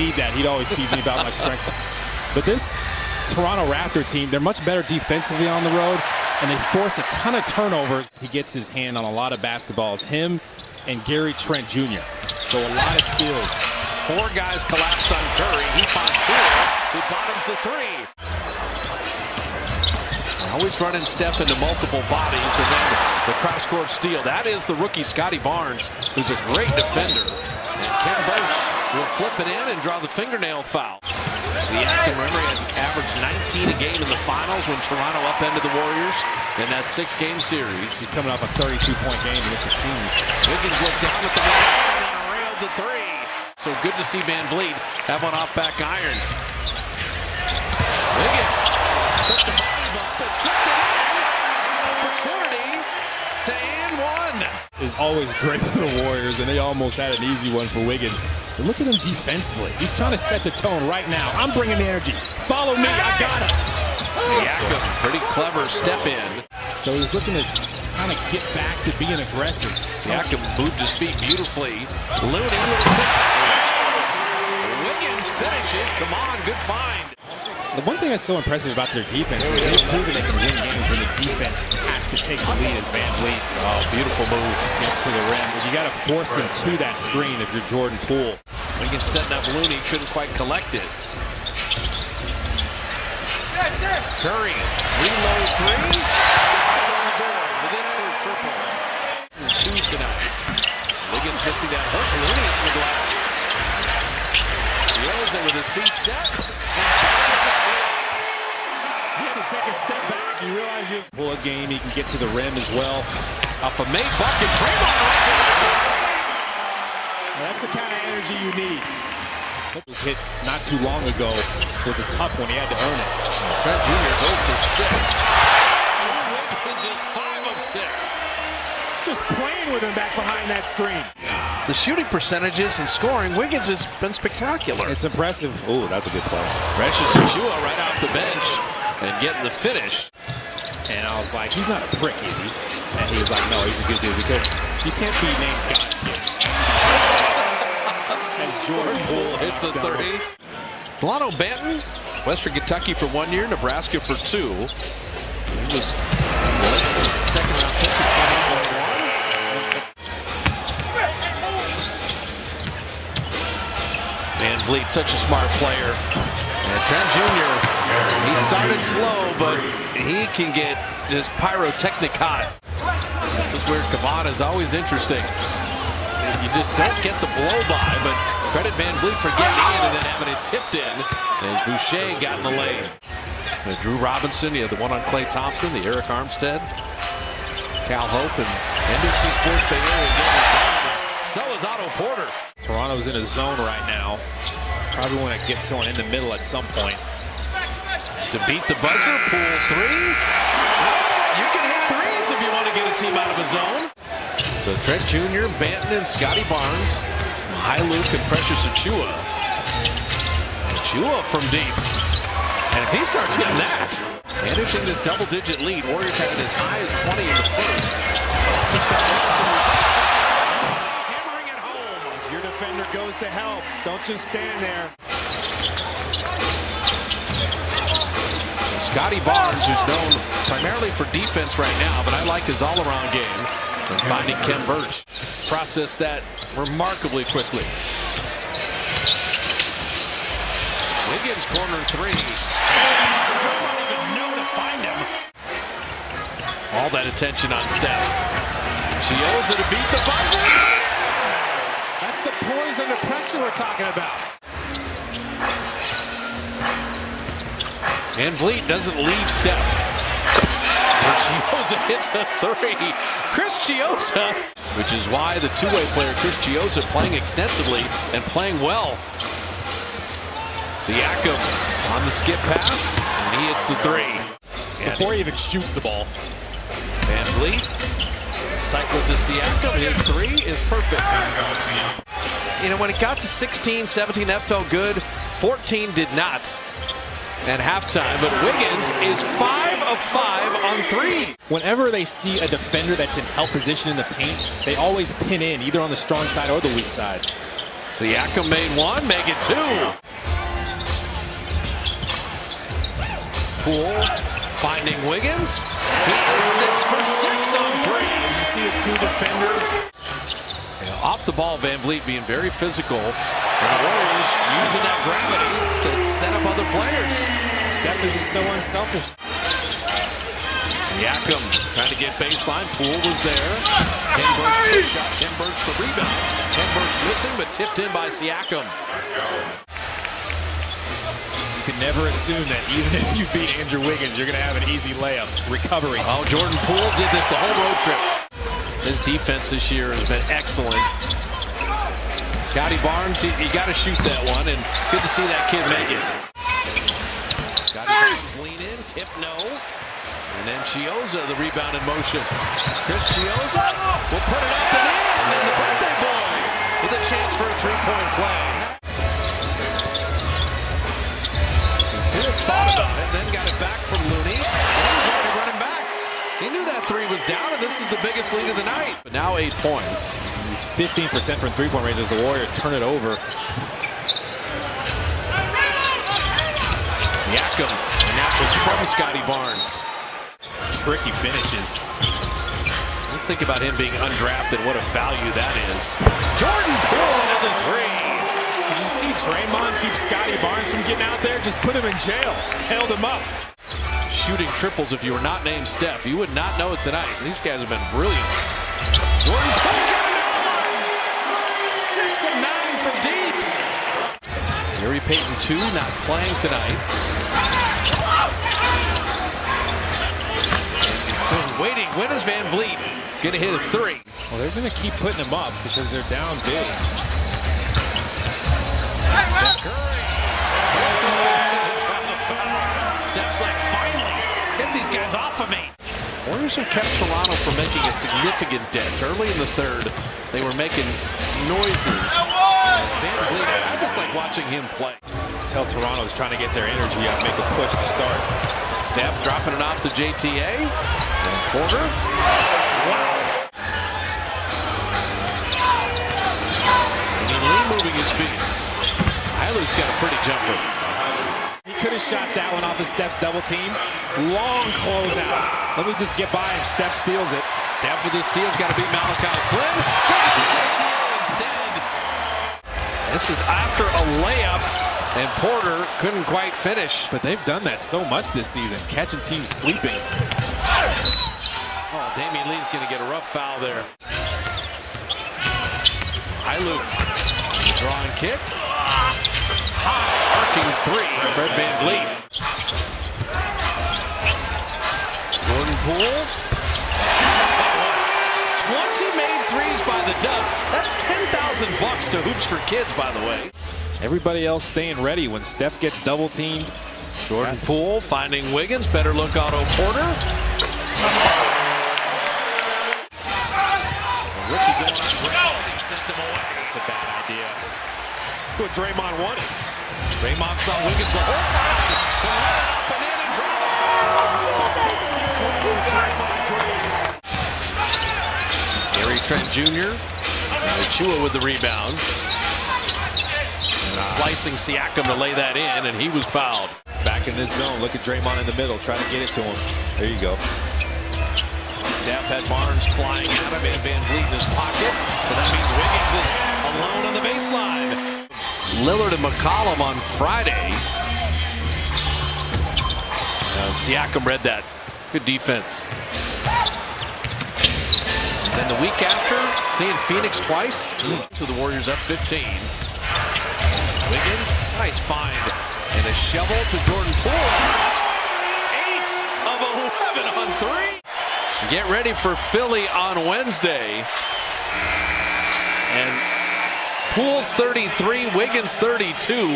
need that. He'd always tease me about my strength. But this Toronto Raptor team, they're much better defensively on the road, and they force a ton of turnovers. He gets his hand on a lot of basketballs, him and Gary Trent Jr. So a lot of steals. 4 guys collapsed on Curry. He finds 4. He bottoms the 3. Always running Steph into multiple bodies, and then the cross-court steal. That is the rookie Scotty Barnes, who's a great defender. And Ken Birch will flip it in and draw the fingernail foul. Siakam, remember, he had averaged 19 a game in the finals when Toronto upended the Warriors in that 6-game series. He's coming off a 32-point game against the Kings. Wiggins looked down at the rim and then railed the 3. So good to see Van Vliet have one off back iron. Wiggins took the body bump and flipped it in. Opportunity to and 1. Is always great for the Warriors, and they almost had an easy one for Wiggins. But look at him defensively. He's trying to set the tone right now. I'm bringing the energy. Follow me. I got us. Siakam, pretty clever step in. So he's looking to kind of get back to being aggressive. Siakam moved his feet beautifully. Looney, little tip. Wiggins finishes. Come on, good find. The one thing that's so impressive about their defense is they've proven they can win games when the defense has to take the lead as Van Vliet. Oh, beautiful move. Gets to the rim. But you got to force him to that screen if you're Jordan Poole. Wiggins setting up Looney, couldn't quite collect it. Curry, reload 3. On the board, within for a triple. 2 tonight. Wiggins missing that hook. Looney on the glass. Rosa with his feet set. He had to take a step back. You realize he has a game. He can get to the rim as well. Off a made bucket. That's the kind of energy you need. It was hit not too long ago. It was a tough one. He had to earn it. Trent Jr. is 0 for 6. Wiggins is 5 of 6. Just playing with him back behind that screen. The shooting percentages and scoring, Wiggins has been spectacular. It's impressive. Oh, that's a good play. Precious Achiuwa right off the bench and getting the finish. And I was like, he's not a prick, is he? And he was like, no, he's a good dude, because you can't be named God's gift. As Jordan Poole hit the 3. Delano Banton, Western Kentucky for 1 year, Nebraska for 2. He was second round pick in 2021. Van Vliet, such a smart player. And Trent Jr., he started slow, but he can get just pyrotechnic hot. This is where Kavanaugh is always interesting. You just don't get the blow by, but credit Van Vliet for getting in and then having it tipped in as Boucher got in the lane. And Drew Robinson, you had the one on Klay Thompson, the Eric Armstead, Cal Hope, and NBC Sports Bay Area getting it done. So is Otto Porter. Toronto's in a zone right now. Probably want to get someone in the middle at some point. To beat the buzzer, Poole 3. You can hit threes if you want to get a team out of a zone. So Trent Jr., Banton, and Scotty Barnes, Luke and Precious Achiuwa. Achiuwa from deep. And if he starts getting that, managing this double-digit lead, Warriors having as high as 20 in the first. Hammering it home. Your defender goes to help. Don't just stand there. Scotty Barnes, who's known primarily for defense right now, but I like his all-around game. And finding Ken Birch. Process that remarkably quickly. Wiggins corner 3. Don't even know to find him. All that attention on Steph. Chiozza to beat the buzzer. That's the poise under pressure we're talking about. Van Vliet doesn't leave Steph. Chiozza hits a 3. Chris Chiozza, which is why the two-way player Chris Chiozza playing extensively and playing well. Siakam on the skip pass, and he hits the 3. Before he even shoots the ball. Van Vliet, cycle to Siakam, his 3 is perfect. You know, when it got to 16, 17, that felt good. 14 did not at halftime, but Wiggins is 5 of 5 on 3. Whenever they see a defender that's in help position in the paint, they always pin in, either on the strong side or the weak side. Siakam made one, make it two. Poole finding Wiggins. He is 6 for 6 on threes. You see the two defenders. Off the ball, Van Vliet being very physical. And the Warriors using that gravity to set up other players. Steph is just so unselfish. Siakam trying to get baseline. Poole was there. Ken Burks shot. Ken Burks the rebound. Ken Burks missing, but tipped in by Siakam. You can never assume that even if you beat Andrew Wiggins, you're going to have an easy layup. Recovery. Oh, Jordan Poole did this the whole road trip. His defense this year has been excellent. Scotty Barnes, you got to shoot that one, and good to see that kid make it. Scotty Barnes lean in, tip no. And then Chioza, the rebound in motion. Chris Chioza will put it up and in. And then the birthday boy with a chance for a three-point play. Poole thought about it, then got it back from Looney. And he was already running back. He knew that three was down, and this is the biggest lead of the night. But now 8 points. He's 15% from three-point range as the Warriors turn it over. Siakam, and that was from Scotty Barnes. Tricky finishes. Think about him being undrafted, what a value that is. Jordan Poole, another three. Did you see Draymond keep Scotty Barnes from getting out there? Just put him in jail. Held him up. Shooting triples if you were not named Steph. You would not know it tonight. These guys have been brilliant. Jordan Poole got another one. 6 of 9 from deep. Gary Payton 2 not playing tonight. Waiting. When is Van Vliet going to hit a three? Well, they're going to keep putting them up because they're down big. Steph's like, finally, get these guys off of me. Warriors have kept Toronto from making a significant dent. Early in the third, they were making noises. Van Vliet, I just like watching him play. Tell Toronto's trying to get their energy up, make a push to start. Steph dropping it off to JTA. And Porter. Wow. And then Lee moving his feet. Hyler's got a pretty jumper. He could have shot that one off of Steph's double team. Long closeout. Let me just get by and Steph steals it. Steph with the steals, got to beat Malachi Flynn. JTA instead. This is after a layup. And Porter couldn't quite finish. But they've done that so much this season, catching teams sleeping. Oh, Damian Lee's going to get a rough foul there. Hailu, drawing kick. High, arcing three, Fred Van Vliet. Jordan Poole. 20 made threes by the Dub. That's $10,000 to Hoops for Kids, by the way. Everybody else staying ready when Steph gets double teamed. Jordan Poole finding Wiggins. Better look Otto Porter. Rookie going on. He sent him away. That's a bad idea. That's what Draymond wanted. Draymond saw Wiggins the whole time. Up and in and draw the foul. Gary Trent Jr. Chua with the rebound. Slicing Siakam to lay that in, and he was fouled. Back in this zone, look at Draymond in the middle, trying to get it to him. There you go. Steph had Barnes flying at him and Van Vliet in his pocket, but that means Wiggins is alone on the baseline. Lillard and McCollum on Friday. Siakam read that. Good defense. Then the week after, seeing Phoenix twice, to the Warriors up 15. Wiggins, nice find. And a shovel to Jordan Poole. 8 of 11 on three. Get ready for Philly on Wednesday. And Poole's 33, Wiggins 32.